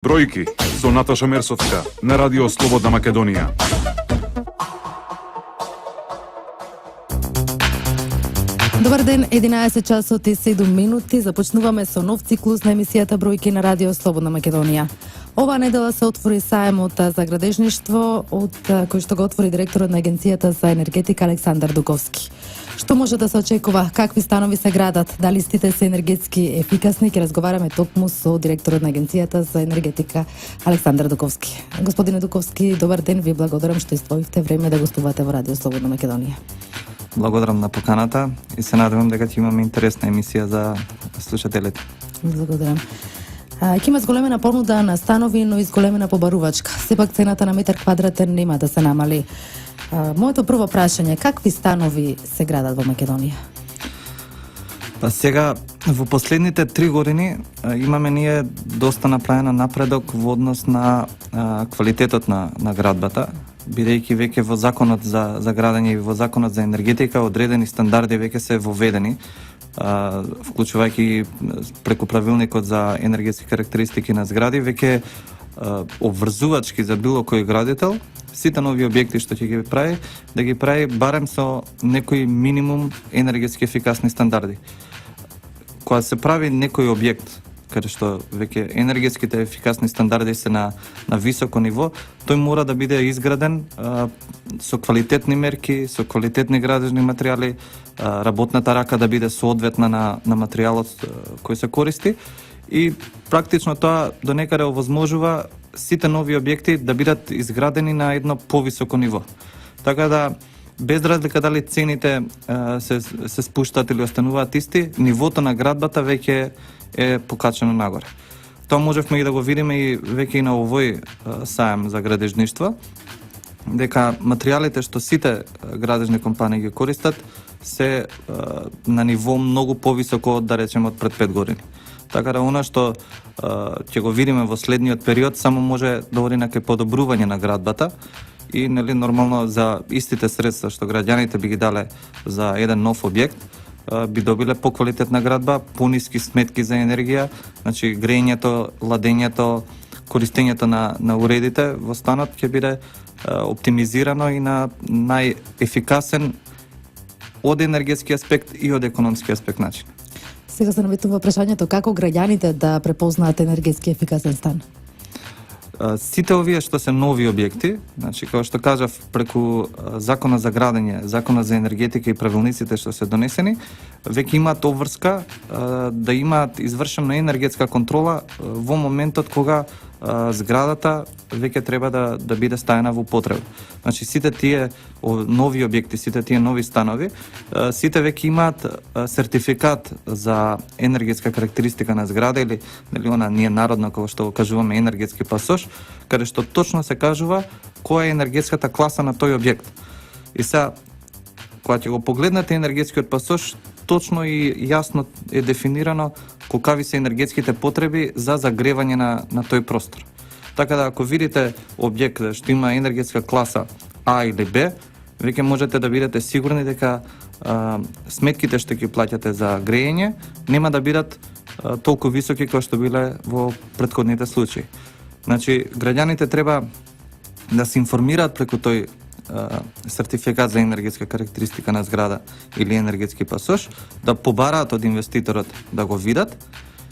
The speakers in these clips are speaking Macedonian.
Бројки со Наташа Мерсовска на Радио Слободна Македонија. Добар ден, 11 часот и 7 минути. Започнуваме со нов циклус на емисијата Бројки на Радио Слободна Македонија. Оваа недела се отвори саемот за градежништво, од кој што го отвори директорот на Агенцијата за енергетика Александар Дуковски. Што може да се очекува? Какви станови се градат? Дали истите се енергетски ефикасни? Ќе разговараме токму со директорот на Агенцијата за енергетика Александар Дуковски. Господине Дуковски, добар ден, ви благодарам што издвоивте време да гостувате во Радио Слободна Македонија. Благодарам на поканата и се надевам дека ќе имаме интересна емисија за слушателите. Благодарам. Ќе има зголемена понуда на станови, но и зголемена побарувачка. Сепак цената на метар квадратен нема да се намали. Моето прво прашање, какви станови се градат во Македонија? Па сега, во последните 3 години имаме ние доста направена напредок во однос на квалитетот на градбата, бидејќи веќе во законот за градење и во законот за енергетика одредени стандарди веќе се воведени, вклучувајќи преку правилникот за енергетски карактеристики на згради, веќе обврзувачки за било кој градител, сите нови објекти што ќе ги прави, да ги прави барем со некој минимум енергетски ефикасни стандарди. Кога се прави некој објект каде што веќе енергетските ефикасни стандарди се на високо ниво, тој мора да биде изграден со квалитетни мерки, со квалитетни градежни материјали, работната рака да биде соодветна на материјалот кој се користи и практично тоа до некаде овозможува сите нови објекти да бидат изградени на едно повисоко ниво. Така да, без разлика дали цените се спуштат или остануваат исти, нивото на градбата веќе е покачено нагоре. Тоа можевме и да го видиме и веќе и на овој саем за градежништво, дека материјалите што сите градежни компании ги користат се на ниво многу повисоко од, да речеме, од пред 5 години. Така да она што ќе го видиме во следниот период само може да оди на кај подобрување на градбата и нели нормално за истите средства што граѓаните би ги дале за еден нов објект, би добиле поквалитетна градба, пониски сметки за енергија, значи грејењето, ладењето, користењето на уредите во станот ќе биде оптимизирано и на најефикасен од енергетски аспект и од економски аспект начин. Сега се навитува прашањето како граѓаните да препознаат енергетски ефикасен стан. Сите овие што се нови објекти, значи како што кажав, преку законот за градење, законот за енергетика и правилниците што се донесени, веќе имаат обврска да имаат извршена енергетска контрола во моментот кога зградата веќе треба да биде стаена во употреба. Значи сите тие нови објекти, сите тие нови станови, сите веќе имаат сертификат за енергетска карактеристика на зграда или нели она ние народно како што го кажуваме енергетски пасош, каде што точно се кажува која е енергетската класа на тој објект. И сега кога ќе го погледнете енергетскиот пасош, точно и јасно е дефинирано какви се енергетските потреби за загревање на тој простор. Така да ако видите објект што има енергетска класа А или Б, веќе можете да бидете сигурни дека сметките што ги плаќате за грејење нема да бидат толку високи кои што биле во претходните случаи. Значи, граѓаните треба да се информираат преку тој сертификат за енергетска карактеристика на зграда или енергетски пасош, да побараат од инвеститорот да го видат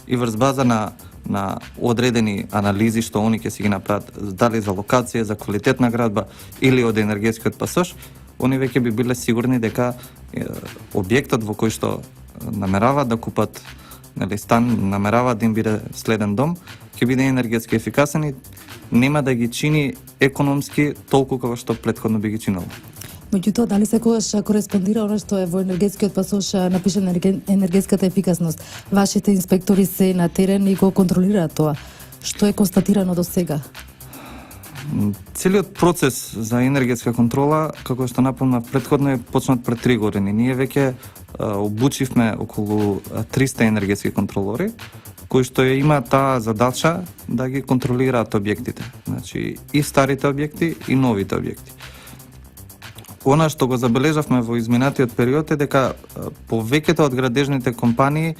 и врз база на одредени анализи што они ќе си ги направат, дали за локација, за квалитетна градба или од енергетскиот пасош, они веќе би биле сигурни дека објектот во кој што намераваат да купат стан, намераваат да им биде следен дом, ќе биде енергетски ефикасен и нема да ги чини економски толку како што претходно би ги чинело. Меѓутоа, дали секогаш кореспондира оно што е во енергетскиот пасош напишано енергетската ефикасност? Вашите инспектори се на терен и го контролираат тоа. Што е констатирано до сега? Целиот процес за енергетска контрола, како што напомнав претходно, е почнат пред 3 години. Ние веќе обучивме околу 300 енергетски контролори, кои што ја имаат таа задача да ги контролираат објектите. Значи и старите објекти и новите објекти. Она што го забележавме во изминатиот период е дека повеќето од градежните компании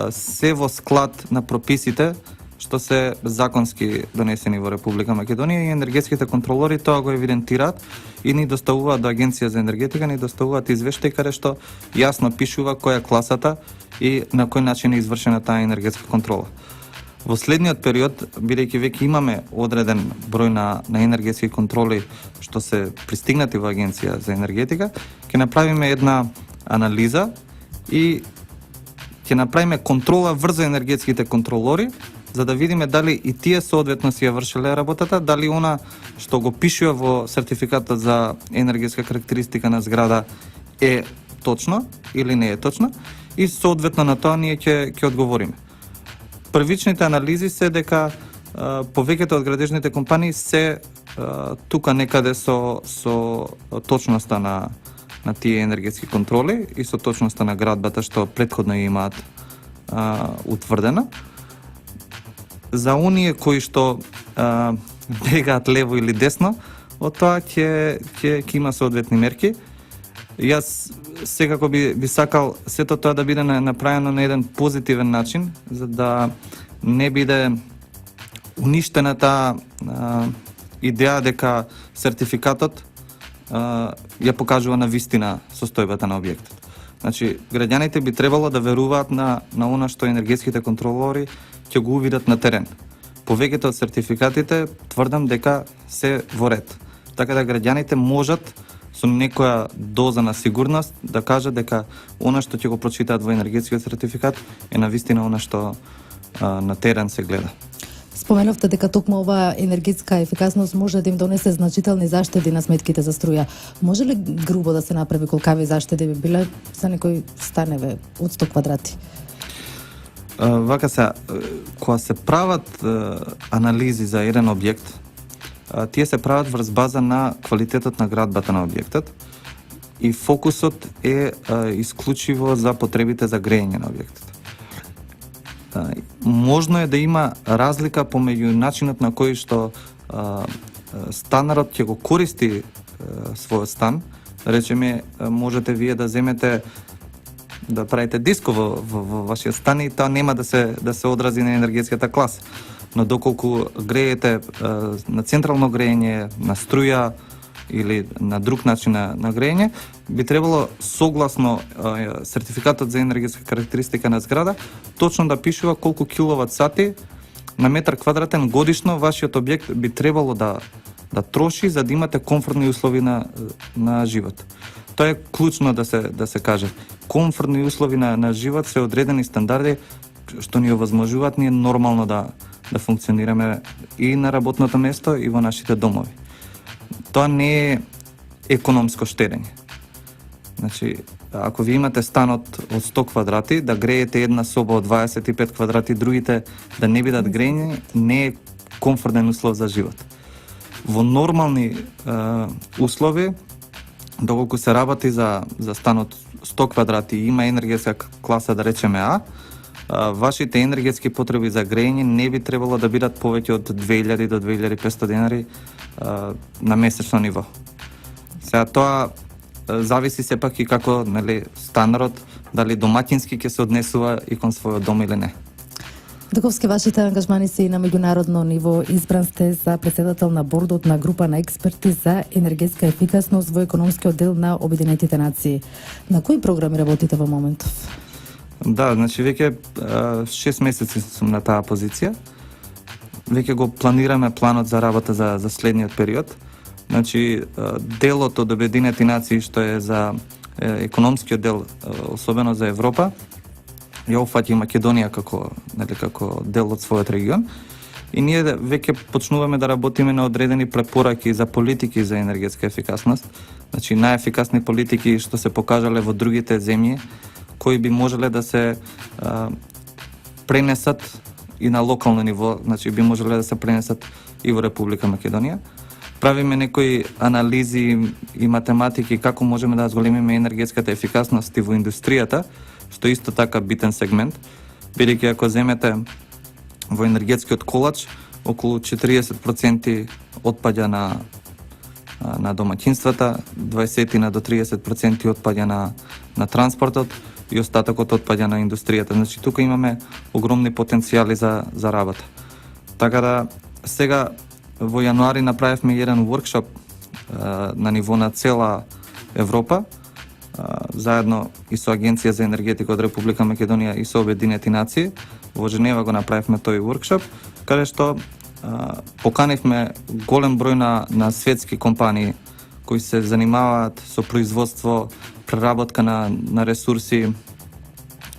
се во склад на прописите што се законски донесени во Република Македонија и енергетските контролори тоа го евидентираат и ни доставуваат до Агенција за енергетика, ни доставуваат извештај каде што јасно пишува која е класата и на кој начин е извршена таа енергетска контрола. Во следниот период, бидејќи веќе имаме одреден број на енергетски контроли што се пристигнати во Агенција за енергетика, ќе направиме една анализа и ќе направиме контрола врз енергетските контролори, за да видиме дали и тие соодветно си ја вршеле работата, дали она што го пишува во сертификатот за енергетска карактеристика на зграда е точно или не е точно, и соодветно на тоа ние ќе одговориме. Првичните анализи се дека повеќето од градежните компании се тука некаде со точноста на тие енергетски контроли и со точноста на градбата што претходно имаат утврдена. За оние кои што бегаат лево или десно, од тоа ќе има соодветни мерки. Јас секако би сакал сето тоа да биде направено на еден позитивен начин, за да не биде уништена таа идеја дека сертификатот ја покажува на вистина состојбата на објектот. Значи, граѓаните би требало да веруваат на она што енергетските контролори ќе го увидат на терен. Повеќето од сертификатите тврдам дека се во ред. Така да граѓаните можат со некоја доза на сигурност да кажат дека она што ќе го прочитаат во енергетскиот сертификат е на вистина она што на терен се гледа. Споменавте дека токму оваа енергетска ефикасност може да им донесе значителни заштеди на сметките за струја. Може ли грубо да се направи колкави заштеди би биле за некои станеве од 100 квадрати? Вака се, кога се прават анализи за еден објект, тие се прават врз база на квалитетот на градбата на објектот и фокусот е исклучиво за потребите за грејење на објектот. Можно е да има разлика помеѓу начинот на кој што станарот ќе го користи својот стан. Речеме, можете вие да земете да правите диско во вашиот стан и тоа нема да се одрази на енергетската класа. Но доколку греете на централно грејење, на струја или на друг начин на грејење, би требало согласно сертификатот за енергетска карактеристика на зграда точно да пишува колку киловат сати на метар квадратен годишно вашиот објект би требало да троши за да имате комфортни услови на живот. Тоа е клучно да се каже. Комфортни услови на живот се одредени стандарди што ни овозможуваат ние нормално да функционираме и на работното место и во нашите домови. Тоа не е економско штедење. Значи, ако ви имате станот од 100 квадрати, да греете една соба од 25 квадрати, другите да не бидат грејни, не е комфортен услов за живот. Во нормални услови, доколку се работи за станот 100 квадрати и има енергетска класа, да речеме А, вашите енергетски потреби за грејење не би требало да бидат повеќе од 2000 до 2500 денари на месечно ниво. Сега тоа зависи сепак и како станарот, дали домаќински ќе се однесува и кон својот дом или не. Доковски, вашите ангажмани си на меѓународно ниво. Избран сте за претседател на бордот на група на експерти за енергетска ефикасност во економскиот дел на Обединетите нации. На кои програми работите во моментов? Да, значи веќе 6 месеци сум на таа позиција. Веќе го планираме планот за работа за следниот период. Значи, делот од Обединети нации што е за економскиот дел, особено за Европа, ја опфаќа и Македонија како дел од својот регион. И ние веќе почнуваме да работиме на одредени препораки за политики за енергетска ефикасност. Значи, најефикасни политики што се покажале во другите земји, кои би можеле да се пренесат и на локално ниво, значи би можеле да се пренесат и во Република Македонија. Правиме некои анализи и математики како можеме да зголемиме енергетската ефикасност и во индустријата, што е исто така битен сегмент, бидејќи ако земете во енергетскиот колач, околу 40% отпаѓа на домаќинствата, 20 до 30% отпаѓа на транспортот и остатокот отпаѓа на индустријата. Значи тука имаме огромни потенцијали за работа. Така да сега во јануари направивме еден воркшоп на ниво на цела Европа, заедно и со Агенција за енергетика од Република Македонија и со Обединети нации. Во Женева го направивме тој воркшоп, каде што поканивме голем број на светски компании кои се занимаваат со производство, преработка на ресурси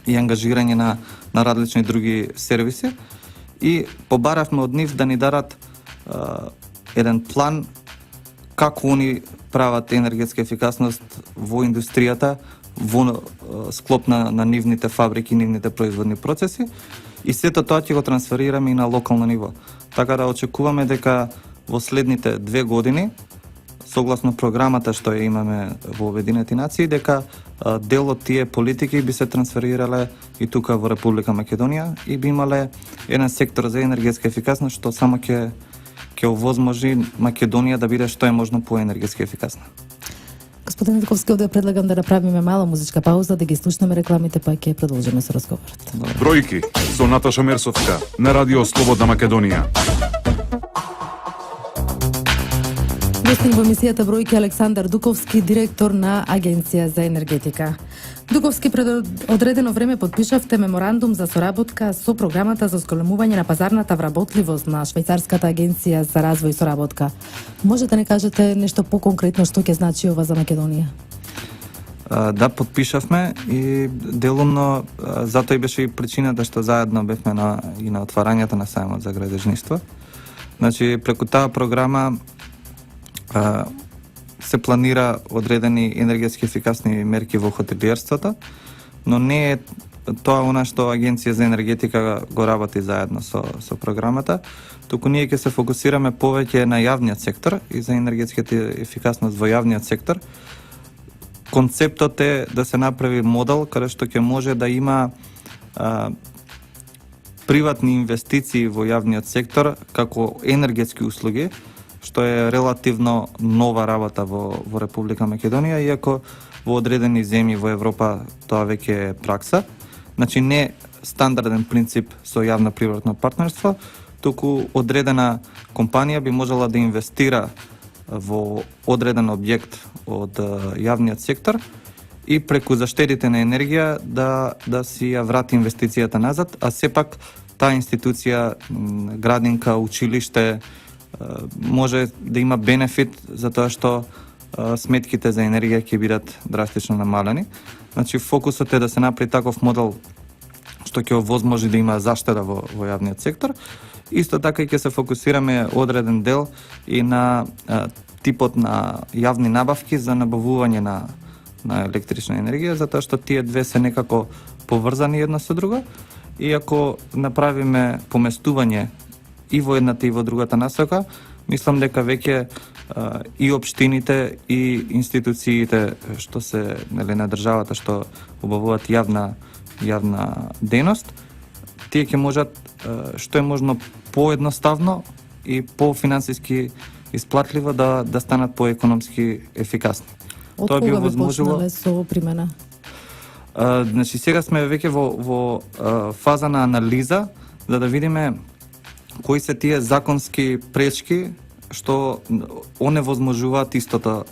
и ангажирање на различни други сервиси, и побаравме од нив да ни дарат еден план како они прават енергетска ефикасност во индустријата, во склоп на нивните фабрики, нивните производни процеси, и сето тоа ќе го трансферираме и на локално ниво. Така да очекуваме дека во следните 2 години, согласно програмата што ја имаме во Обединети нации, дека дел од тие политики би се трансферирале и тука во Република Македонија и би имале еден сектор за енергетска ефикасност што само ќе овозможи Македонија да биде што е можно поенергетски ефикасна. Господин Дуковски, овде предлагам да направиме мала музичка пауза, да ги слушнеме рекламите, па ќе продолжиме со разговорот. Бројки со Наташа Мерсовска на Радио Слободна Македонија. Гостин во емисијата Бројки Александар Дуковски, директор на Агенција за енергетика. Дуковски, пред одредено време подпишавте меморандум за соработка со програмата за зголемување на пазарната вработливост на Швајцарската агенција за развој и соработка. Можете да не кажете нешто поконкретно што ќе значи ова за Македонија? Да, подпишавме и делумно затоа и беше и причината што заедно бевме на отварањето на сајмот за градежништво. Значи, преку таа програма се планира одредени енергетски ефикасни мерки во хотелиерството, но не е тоа она што Агенција за енергетика го работи заедно со програмата, туку ние ќе се фокусираме повеќе на јавниот сектор и за енергетската ефикасност во јавниот сектор. Концептот е да се направи модел каде што ќе може да има приватни инвестиции во јавниот сектор како енергетски услуги, што е релативно нова работа во Република Македонија, иако во одредени земји во Европа тоа веќе е пракса. Значи, не стандарден принцип со јавно-приватно партнерство, туку одредена компанија би можела да инвестира во одреден објект од јавниот сектор и преку заштедите на енергија да си ја врати инвестицијата назад, а сепак таа институција, градинка, училиште, може да има бенефит за тоа што сметките за енергија ќе бидат драстично намалени. Значи, фокусот е да се направи таков модел што ќе овозможи да има заштеда во јавниот сектор. Исто така и ќе се фокусираме одреден дел и на типот на јавни набавки за набавување на електрична енергија, затоа што тие две се некако поврзани едно со друго. И ако направиме поместување и во едната и во другата насока, мислам дека веќе и општините и институциите што се на државата што обавуваат јавна дејност, тие ќе можат што е можно поедноставно и пофинансиски исплатливо да станат поекономски ефикасни. Од кога би почнале со примена? Значи, сега сме веќе во фаза на анализа за да видиме кои се тие законски пречки што оневозможуваат истото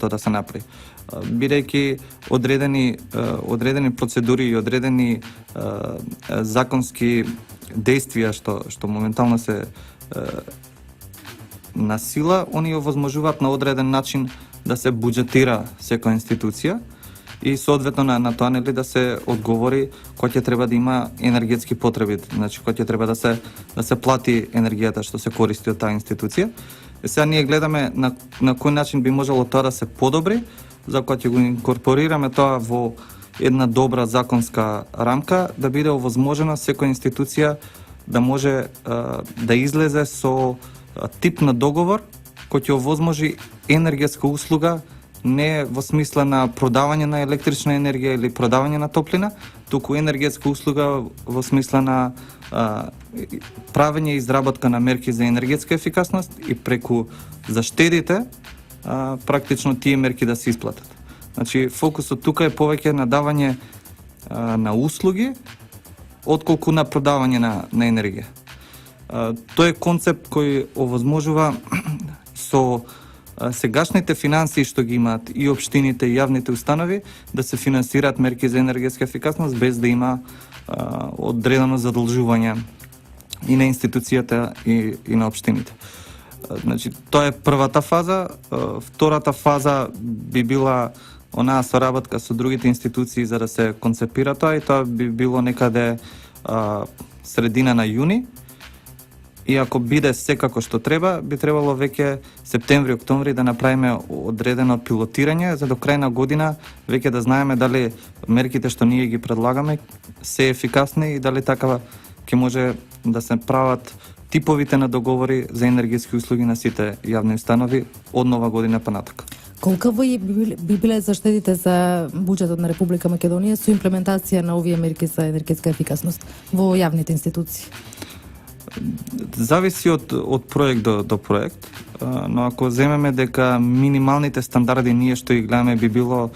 да се направи. Бидејќи одредени процедури и одредени законски действија што моментално се на сила, они овозможуваат на одреден начин да се буџетира секоја институција и соодветно на тоа нели да се одговори кој ќе треба да има енергетски потреби, значи кој ќе треба да се плати енергијата што се користи од таа институција. Сега ние гледаме на кој начин би можело тоа да се подобри, за кој ќе го инкорпорираме тоа во една добра законска рамка, да биде овозможено секоја институција да може да излезе со тип на договор кој ќе овозможи енергетска услуга не во смисла на продавање на електрична енергија или продавање на топлина, туку енергетска услуга во смисла на правење и изработка на мерки за енергетска ефикасност и преку заштедите практично тие мерки да се исплатат. Значи, фокусот тука е повеќе на давање на услуги отколку на продавање на енергија. Тој е концепт кој овозможува со сегашните финансии што ги имаат и општините и јавните установи да се финансираат мерки за енергетска ефикасност без да има одредено задолжување и на институцијата и на општините. Значи, тоа е првата фаза. Втората фаза би била онаа соработка со другите институции за да се концепира тоа, и тоа би било некаде средина на јуни. И ако биде секако што треба, би требало веќе септември-октомври да направиме одредено пилотирање, за до крај на година веќе да знаеме дали мерките што ние ги предлагаме се ефикасни и дали така ќе може да се прават типовите на договори за енергетски услуги на сите јавни установи од нова година па натака. Колка би биле заштедите за буџетот на Република Македонија со имплементација на овие мерки за енергетска ефикасност во јавните институции? Зависи од проект до проект, но ако земеме дека минималните стандарди ние што ги гледаме би било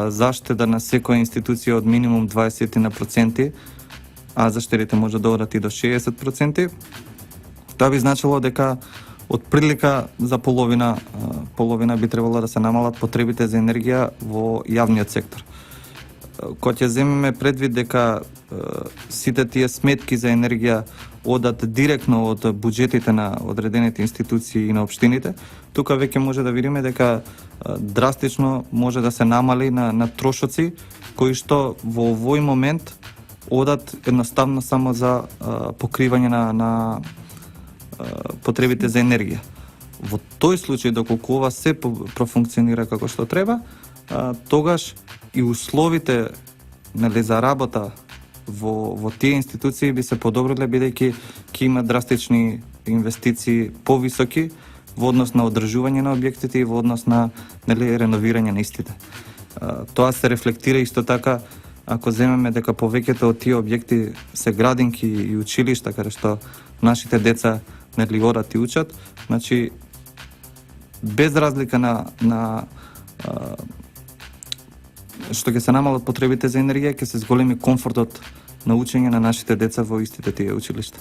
заштеда на секоја институција од минимум 20%, а заштедите може да одат и до 60%, тоа би значило дека од прилика за половина би требало да се намалат потребите за енергија во јавниот сектор. Кога ќе земеме предвид дека сите тие сметки за енергија одат директно од буџетите на одредените институции и на општините, тука веќе може да видиме дека драстично може да се намали на трошоци кои што во овој момент одат едноставно само за покривање на потребите за енергија. Во тој случај, доколку ова се профункционира како што треба, тогаш и условите за работа во тие институции би се подобриле, бидејќи ќе има драстични инвестиции повисоки во однос на одржување на објектите и во однос на реновирање на истите. Тоа се рефлектира исто така ако земеме дека повеќето од тие објекти се градинки и училишта каде што нашите деца одат и учат, значи без разлика на што ќе се намалат потребите за енергија, ќе се зголеми комфортот на учење на нашите деца во истите тие училишта.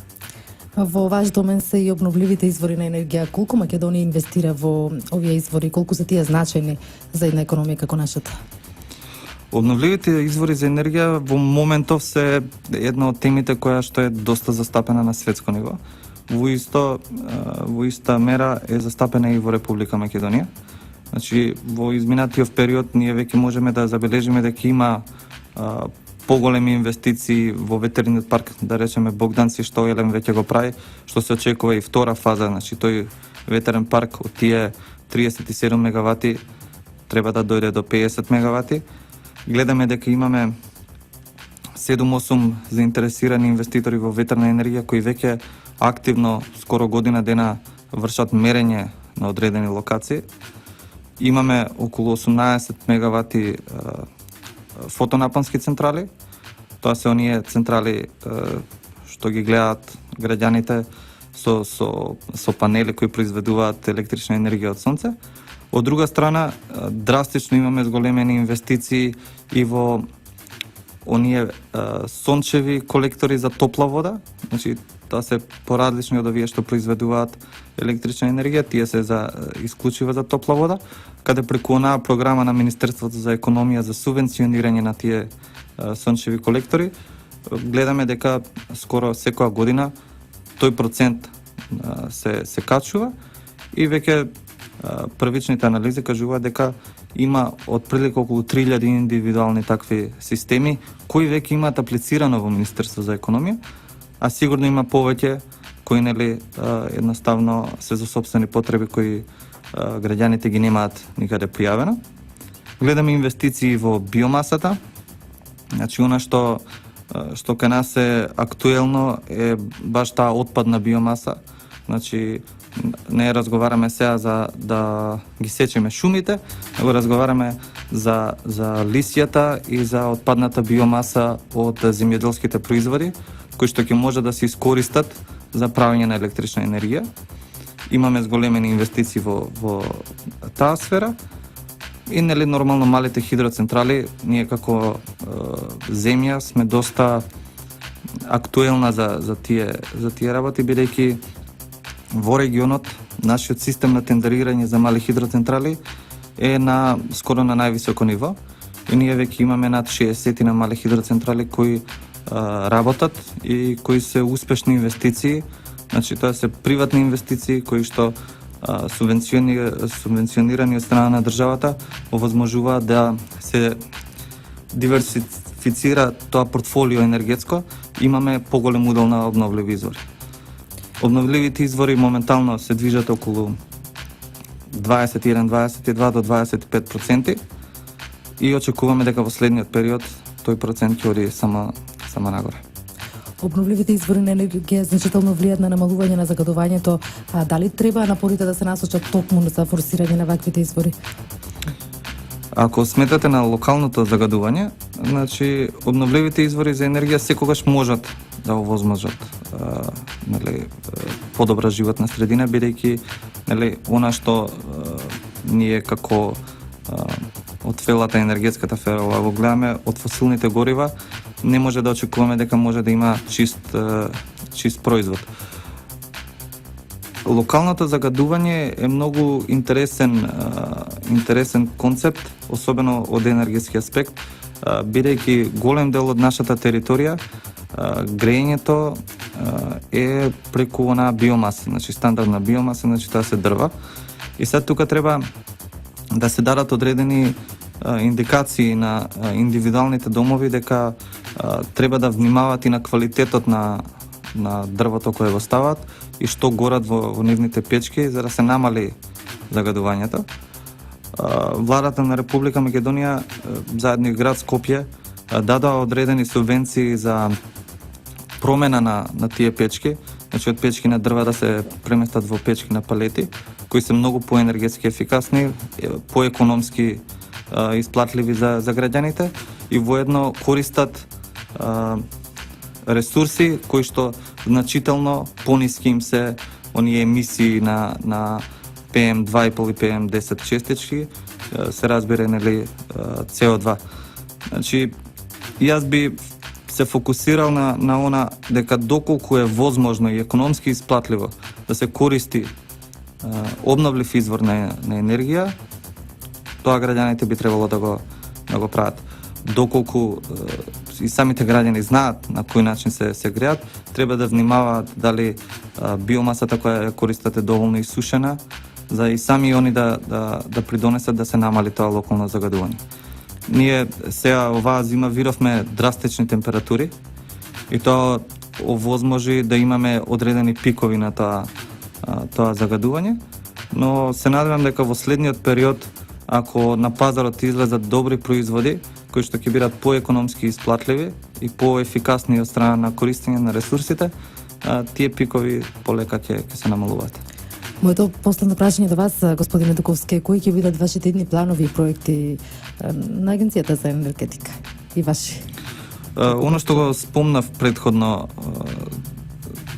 Во ваш домен се и обновливите извори на енергија. Колку Македонија инвестира во овие извори? Колку се тие значајни за една економија како нашата? Обновливите извори за енергија во моментов се една од темите која што е доста застапена на светско ниво. Во иста мера е застапена и во Република Македонија. Значи, во изминатиот период ние веќе можеме да забележиме дека има поголеми инвестиции во ветерниот парк, да речеме Богданци, што Елем веќе го прави, што се очекува и втора фаза, значи тој ветерен парк од тие 37 мегавати треба да дојде до 50 мегавати. Гледаме дека имаме 7-8 заинтересирани инвеститори во ветерна енергија кои веќе активно скоро година дена вршат мерење на одредени локации. Имаме околу 18 мегавати фотонапонски централи. Тоа се оние централи што ги гледаат граѓаните со панели кои произведуваат електрична енергија од сонце. Од друга страна, драстично имаме зголемени инвестиции и во оние сончеви колектори за топла вода. Значи, тоа се поразлични од овие што произведуваат електрична енергија, тие се за исклучива за топла вода, каде преку онаа програма на Министерството за економија за субвенционирање на тие сончеви колектори, гледаме дека скоро секоја година тој процент се качува и веќе првичните анализи кажуваат дека има отприлика околу 3000 индивидуални такви системи кои веќе имаат аплицирано во Министерство за економија, а сигурно има повеќе кои едноставно се за сопствени потреби кои граѓаните ги немаат никаде пријавено. Гледаме инвестиции во биомасата. Значи она што кај нас е актуелно е баш таа отпадна биомаса. Значи не разговараме сега за да ги сечеме шумите, него разговараме за лисијата и за отпадната биомаса од земјоделските производи, кои што ќе може да се искористат за правење на електрична енергија. Имаме зголемени инвестиции во таа сфера и нормално малите хидроцентрали, ние како земја сме доста актуелна за тие работи, бидејќи во регионот нашиот систем на тендерирање за мали хидроцентрали е скоро на највисоко ниво и ние веќе имаме над 60 на мали хидроцентрали кои работат и кои се успешни инвестиции. Значи тоа се приватни инвестиции кои што субвенционирани од страна на државата овозможуваат да се диверсифицира тоа портфолио енергетско. Имаме поголем удел на обновливи извори. Обновливите извори моментално се движат околу 21-22 до 25% и очекуваме дека во следниот период тој процент ќе оди само нагоре. Обновливите извори на енергија значително влијаат на намалување на загадувањето, а дали треба напорите да се насочат токму за форсирање на ваквите извори? Ако сметате на локалното загадување, значи обновливите извори за енергија секогаш можат да овозможат подобра животна средина, бидејќи она што ние како од фелата енергетската фела го гледаме од фосилните горива, не може да очекуваме дека може да има чист производ. Локалното загадување е многу интересен концепт, особено од енергетски аспект, бидејќи голем дел од нашата територија грејењето е преку онаа биомаса, значи стандардна биомаса, значи тоа се дрва. И сега тука треба да се дадат одредени индикации на индивидуалните домови дека треба да внимават и на квалитетот на дрвото кое го стават и што горат во нивните печки за да се намали загадувањето. Владата на Република Македонија заедно и град Скопје дадоа одредени субвенции за промена на тие печки, значи од печки на дрва да се преместат во печки на палети, кои се многу поенергетски ефикасни, поекономски исплатливи за граѓаните и воедно користат ресурси кои што значително пониски им се оние емисии на PM2,5 и PM10 честички, се разбира CO2. Значи, јас би се фокусирал на она дека доколку е возможно и економски исплатливо да се користи обновлив извор на енергија, тоа граѓаните би требало да го прават. Доколку и самите граѓани знаат на кој начин се греат, треба да внимаваат дали биомасата која користат е доволно исушена, за и сами они да придонесат да се намали тоа локално загадување. Ние сега оваа зима видовме драстични температури и тоа овозможи да имаме одредени пикови на тоа загадување, но се надевам дека во следниот период, ако на пазарот излезат добри производи кои што ќе бидат поекономски исплатливи и поефикасни од страна на користење на ресурсите, тие пикови полека ќе се намалуваат. Моето последно прашање до вас, господине Дуковски, кои ќе бидат вашите идни планови и проекти на Агенцијата за енергетика и ваши? Оно што го спомнав предходно,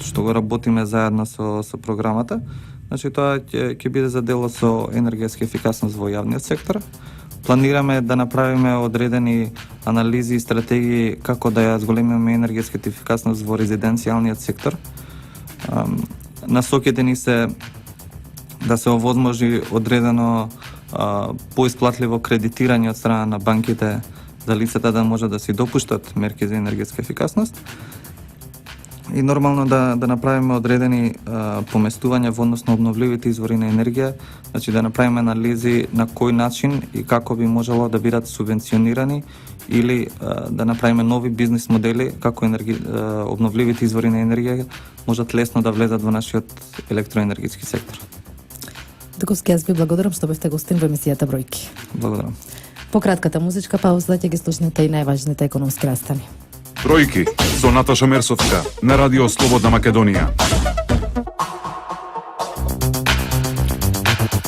што го работиме заедно со програмата, значи тоа ќе биде за дело со енергетска ефикасност во јавниот сектор. Планираме да направиме одредени анализи и стратегии како да ја зголемиме енергетската ефикасност во резиденцијалниот сектор. Насоките ни се да се овозможи одредено поисплатливо кредитирање од страна на банките за лицата да може да си допуштат мерки за енергетска ефикасност и нормално да направиме одредени поместувања во однос на обновливите извори на енергија, значи да направиме анализи на кој начин и како би можело да бидат субвенционирани или да направиме нови бизнис модели како обновливите извори на енергија можат лесно да влезат во нашиот електроенергетски сектор. Дуковски, јас ви благодарам што бевте гостин во емисијата Бројки. Благодарам. По кратката музичка пауза ќе ги слушнете и најважните економски настани. Бројки со Наташа Мерсовска на Радио Слободна Македонија.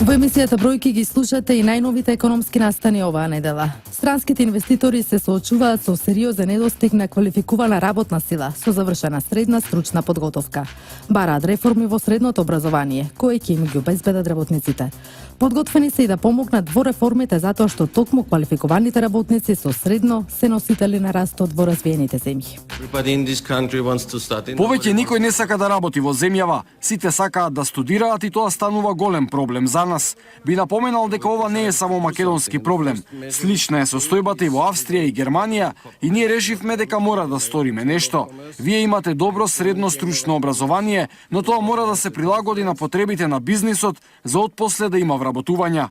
Во емисијата Бројки ги слушате и најновите економски настани оваа недела. Странските инвеститори се соочуваат со сериозен недостиг на квалификувана работна сила со завршена средна стручна подготовка. Бараат реформи во средното образование, кои ќе им ги обезбедат работниците. Подготвени се и да помогнат во реформите затоа што токму квалификованите работници со средно се носители на растот во развиените земји. Повеќе никој не сака да работи во земјава, сите сакаат да студираат и тоа станува голем проблем за нас. Би напоменал дека ова не е само македонски проблем. Слична е состојбата и во Австрија и Германија и ние решивме дека мора да сториме нешто. Вие имате добро средно стручно образование, но тоа мора да се прилагоди на потребите на бизнисот за отпосле да има вработувања.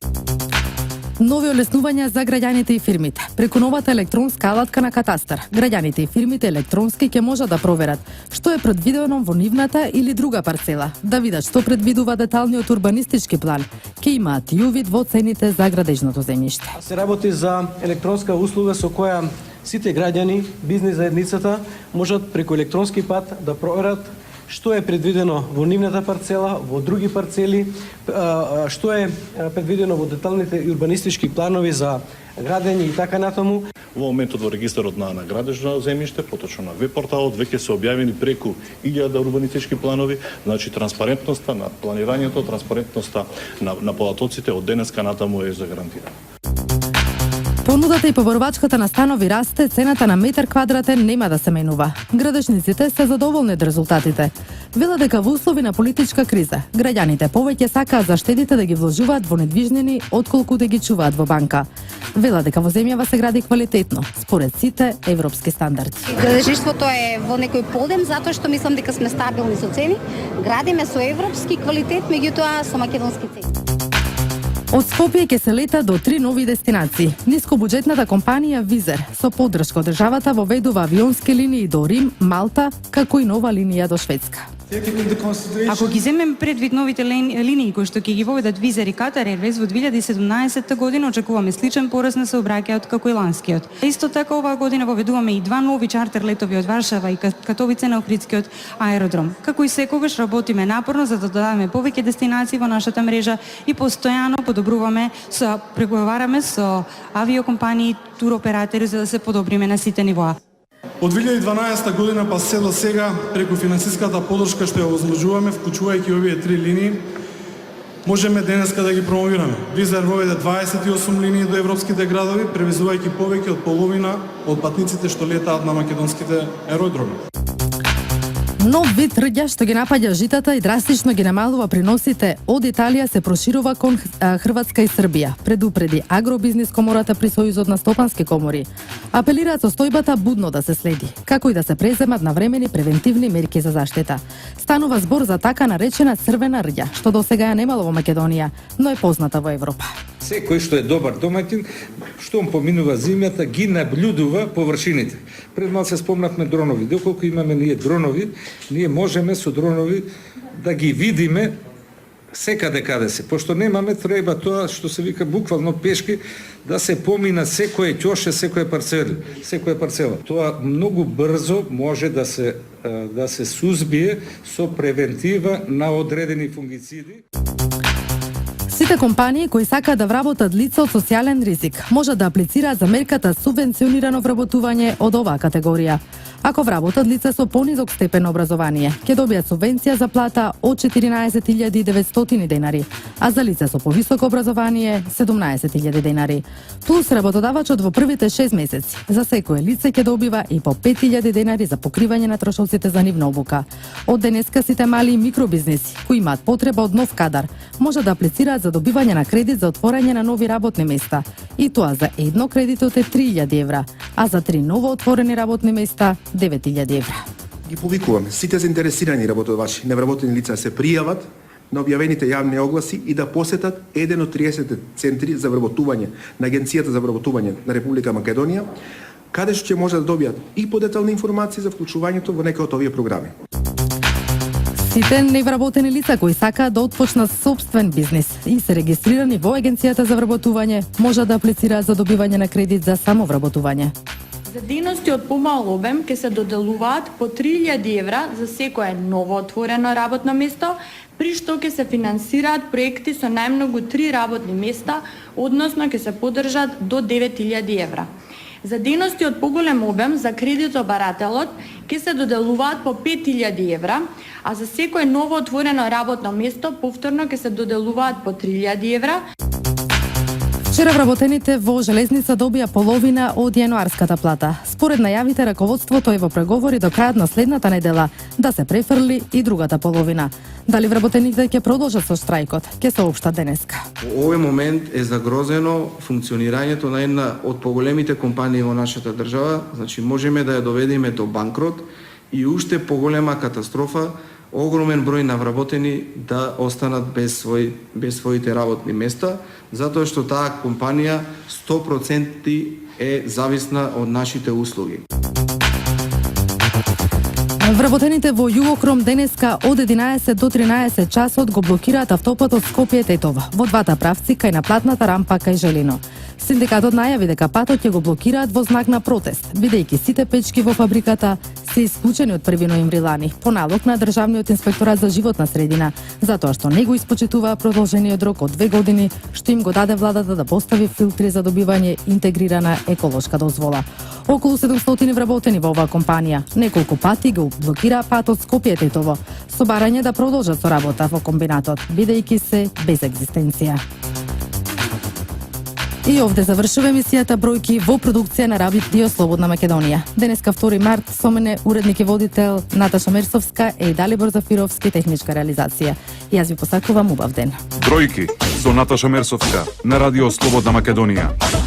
Нови олеснувања за граѓаните и фирмите. Преку новата електронска алатка на катастар, граѓаните и фирмите електронски ќе можат да проверат што е предвидено во нивната или друга парцела, да видат што предвидува деталниот урбанистички план, ќе имаат и увид во цените за градежното земјиште. Се работи за електронска услуга со која сите граѓани, бизнис заедницата можат преку електронски пат да проверат што е предвидено во нивната парцела, во други парцели, што е предвидено во деталните урбанистички планови за градење и така натаму. Во моментот во регистарот на градежно земјиште, поточно на веб порталот, веќе се објавени преку 1000 урбанистички планови, значи транспарентноста на планирањето, транспарентноста на податоците од денеска натаму е загарантирана. Понудата и поборувачката на станови расте, цената на метар квадратен нема да се менува. Градежниците се задоволни од резултатите. Велат дека во услови на политичка криза, граѓаните повеќе сакаат заштедите да ги вложуваат во недвижнини отколку да ги чуваат во банка. Велат дека во земјава се гради квалитетно, според сите европски стандарди. Градежништвото е во некој подем затоа што мислам дека сме стабилни со цени, градиме со европски квалитет, меѓутоа со македонски цени. Од Скопје ќе се лета до 3 нови дестинации. Нискобуџетната компанија Визер со поддршка од државата воведува авионски линии до Рим, Малта, како и нова линија до Шведска. Ако ги земем предвид новите линии кои што ќе ги воведат Визер и Катар Ервез во 2017 година, очекуваме сличен пораст на сообраќајот како и ланскиот. Исто така оваа година воведуваме и 2 нови чартер летови од Варшава и Катовице на Охридскиот аеродром. Како и секогаш работиме напорно за да додадеме повеќе дестинации во нашата мрежа и постојано подобруваме, преговараме со авиокомпании, туроператори за да се подобриме на сите нивоа. Од 2012 година па се до сега, преку финансиската поддршка што ја возможуваме, вклучувајќи овие 3 линии, можеме денеска да ги промовираме. Визер воведе 28 линии до европските градови, превезувајќи повеќе од половина од патниците што летаат на македонските аеродроми. Нов вид рѓа што ги напаѓа житата и драстично ги намалува приносите од Италија се проширува кон Хрватска и Србија, предупреди Агробизнис комората при Сојузот на стопански комори. Апелираат состојбата будно да се следи, како и да се преземат навремени превентивни мерки за заштита. Станува збор за така наречена црвена рѓа, што досега ја немало во Македонија, но е позната во Европа. Секој што е добар домаќин, штом поминува зимјата, ги наблюдува површините. Пред мал се спомнавме дронови. Доколку имаме ние дронови, ние можеме со дронови да ги видиме секаде каде се. Пошто немаме, треба тоа што се вика буквално пешки да се помина секој ќоше, секоја парцела. Тоа многу брзо може да се сузбие со превентива на одредени фунгициди. Сите компании кои сакаат да вработат лица од социјален ризик можат да аплицираат за мерката субвенционирано вработување од оваа категорија. Ако вработат лица со понизок степен образование, ќе добијат субвенција за плата од 14.900 денари, а за лица со повисоко образование 17.000 денари. Плюс работодавачот во првите 6 месеци за секое лице ќе добива и по 5.000 денари за покривање на трошоците за нивна обука. Од денеска сите мали и микробизнеси кои имаат потреба од нов кадар можат да аплицираат за добивање на кредит за отворање на нови работни места, и тоа за едно кредитот е 3.000 евра, а за 3 ново отворени работни места 9.000 евра. Ги публикуваме. Сите заинтересирани работодавачи, невработени лица се пријават на објавените јавни огласи и да посетат еден од 30 центри за вработување на Агенцијата за вработување на Република Македонија, каде што ќе може да добијат и подетални информации за вклучувањето во некои од овие програми. Сите невработени лица кои сакаат да отпочнат собствен бизнис и се регистрирани во Агенцијата за вработување можат да аплицираат за добивање на кредит за самовработување. За дејности од помал обем ќе се доделуваат по 3.000 евра за секое ново отворено работно место, при што ќе се финансираат проекти со најмногу 3 работни места, односно ќе се поддржат до 9.000 евра. За дејности од поголем обем за кредитобарателот ќе се доделуваат по 5.000 евра, а за секое ново отворено работно место повторно ќе се доделуваат по 3000 евра. Вчера вработените во железница добија половина од јануарската плата. Според најавите, раководството е во преговори до крајот на следната недела да се префрли и другата половина. Дали вработените ќе продолжат со штрајкот, ќе се обшта денеска. Во овој момент е загрозено функционирањето на една од поголемите компании во нашата држава, значи можеме да ја доведеме до банкрот и уште поголема катастрофа, огромен број на вработени да останат без своите работни места, затоа што таа компанија 100% е зависна од нашите услуги. Вработените во Југокром денеска од 11 до 13 часот го блокираат автопатот Скопје-Тетово во двата правци кај наплатната рампа кај Желино. Синдикатот најави дека патот ќе го блокираат во знак на протест, бидејќи сите печки во фабриката се исклучени од 1 ноември лани по налог на Државниот инспекторат за животна средина, затоа што не го испочитуваа продолжениот рок од 2 години што им го даде владата да постави филтри за добивање интегрирана еколошка дозвола. Околу 700 вработени во оваа компанија неколку пати го блокираа патот Скопје-Тетово со барање да продолжат со работа во комбинатот, бидејќи се без екзистенција. И овде завршува емисијата Бројки во продукција на Радио Слободна Македонија. Денеска 2 март со мене уредник и водител Наташа Мерсовска и Далибор Зафировски техничка реализација. Јас ви посакувам убав ден. Бројки со Наташа Мерсовска на Радио Слободна Македонија.